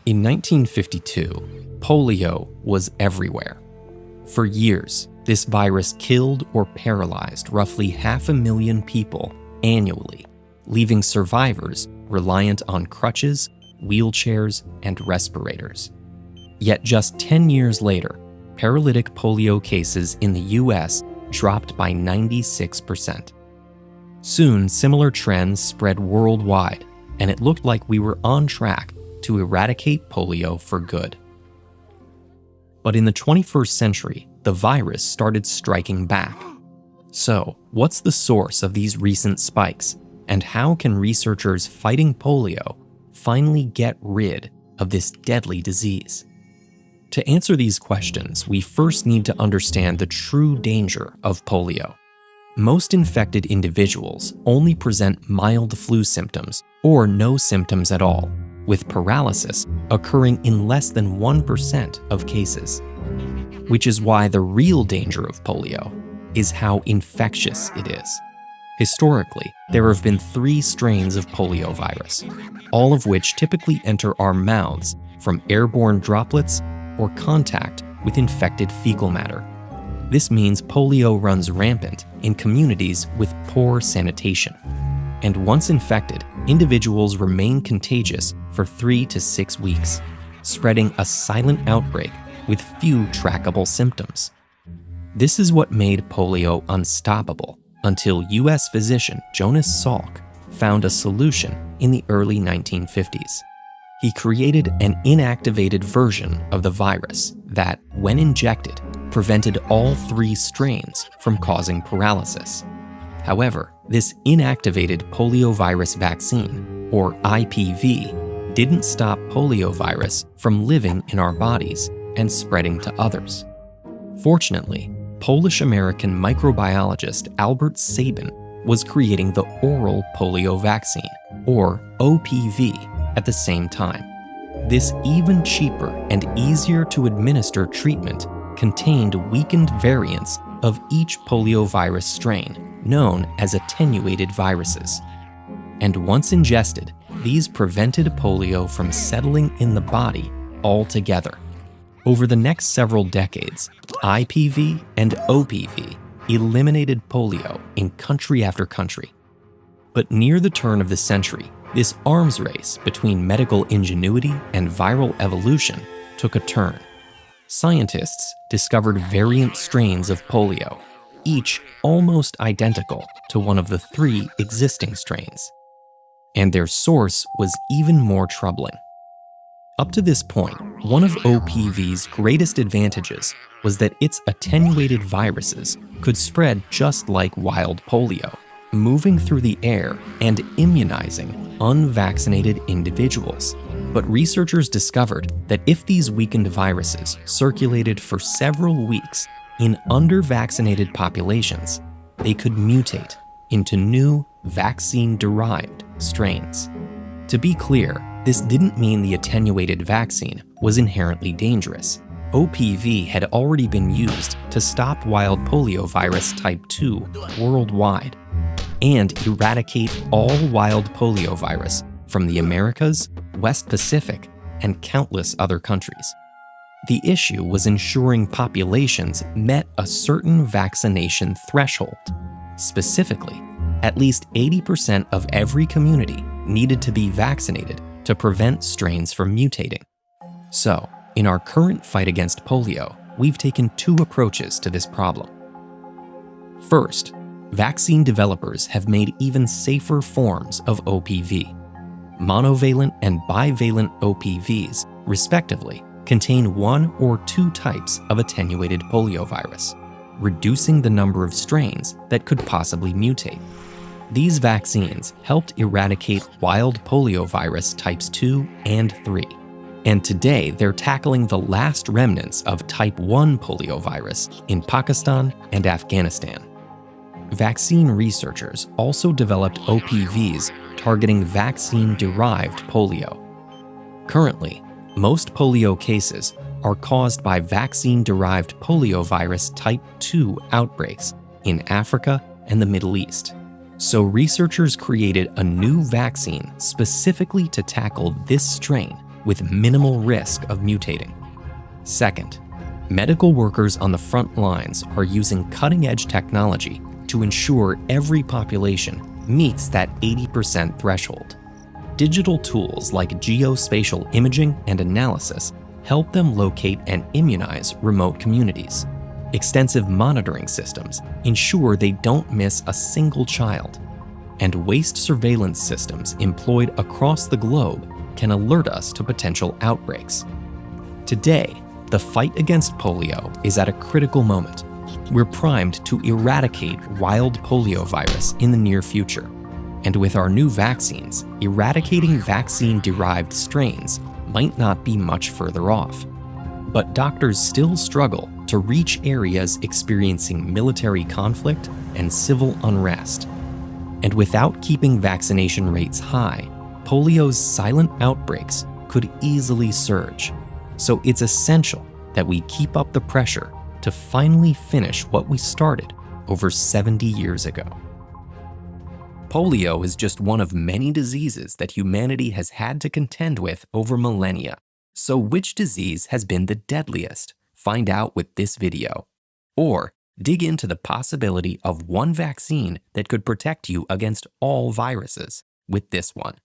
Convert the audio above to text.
In 1952, polio was everywhere. For years, this virus killed or paralyzed roughly 500,000 people annually, leaving survivors reliant on crutches, wheelchairs, and respirators. Yet just 10 years later, paralytic polio cases in the US dropped by 96%. Soon, similar trends spread worldwide, and it looked like we were on track to eradicate polio for good. But in the 21st century, the virus started striking back. So, what's the source of these recent spikes, and how can researchers fighting polio finally get rid of this deadly disease? To answer these questions, we first need to understand the true danger of polio. Most infected individuals only present mild flu symptoms or no symptoms at all, with paralysis occurring in less than 1% of cases. Which is why the real danger of polio is how infectious it is. Historically, there have been 3 strains of poliovirus, all of which typically enter our mouths from airborne droplets or contact with infected fecal matter. This means polio runs rampant in communities with poor sanitation. And once infected, individuals remain contagious for 3 to 6 weeks, spreading a silent outbreak with few trackable symptoms. This is what made polio unstoppable until US physician Jonas Salk found a solution in the early 1950s. He created an inactivated version of the virus that, when injected, prevented all 3 strains from causing paralysis. However, this inactivated poliovirus vaccine, or IPV, didn't stop poliovirus from living in our bodies and spreading to others. Fortunately, Polish-American microbiologist Albert Sabin was creating the oral polio vaccine, or OPV, at the same time. This even cheaper and easier to administer treatment contained weakened variants of each poliovirus strain, known as attenuated viruses. And once ingested, these prevented polio from settling in the body altogether. Over the next several decades, IPV and OPV eliminated polio in country after country. But near the turn of the century, this arms race between medical ingenuity and viral evolution took a turn. Scientists discovered variant strains of polio, each almost identical to one of the 3 existing strains. And their source was even more troubling. Up to this point, one of OPV's greatest advantages was that its attenuated viruses could spread just like wild polio, moving through the air and immunizing unvaccinated individuals. But researchers discovered that if these weakened viruses circulated for several weeks in under-vaccinated populations, they could mutate into new vaccine-derived strains. To be clear, this didn't mean the attenuated vaccine was inherently dangerous. OPV had already been used to stop wild poliovirus type 2 worldwide and eradicate all wild poliovirus from the Americas, West Pacific, and countless other countries. The issue was ensuring populations met a certain vaccination threshold. Specifically, at least 80% of every community needed to be vaccinated to prevent strains from mutating. So, in our current fight against polio, we've taken 2 approaches to this problem. First, vaccine developers have made even safer forms of OPV. Monovalent and bivalent OPVs, respectively, contain 1 or 2 types of attenuated poliovirus, reducing the number of strains that could possibly mutate. These vaccines helped eradicate wild poliovirus types 2 and 3, and today they're tackling the last remnants of type 1 poliovirus in Pakistan and Afghanistan. Vaccine researchers also developed OPVs targeting vaccine-derived polio. Currently, most polio cases are caused by vaccine-derived poliovirus type 2 outbreaks in Africa and the Middle East. So researchers created a new vaccine specifically to tackle this strain with minimal risk of mutating. Second, medical workers on the front lines are using cutting-edge technology to ensure every population meets that 80% threshold. Digital tools like geospatial imaging and analysis help them locate and immunize remote communities. Extensive monitoring systems ensure they don't miss a single child. And waste surveillance systems employed across the globe can alert us to potential outbreaks. Today, the fight against polio is at a critical moment. We're primed to eradicate wild polio virus in the near future. And with our new vaccines, eradicating vaccine-derived strains might not be much further off. But doctors still struggle to reach areas experiencing military conflict and civil unrest. And without keeping vaccination rates high, polio's silent outbreaks could easily surge. So it's essential that we keep up the pressure to finally finish what we started over 70 years ago. Polio is just one of many diseases that humanity has had to contend with over millennia. So which disease has been the deadliest? Find out with this video. Or dig into the possibility of one vaccine that could protect you against all viruses with this one.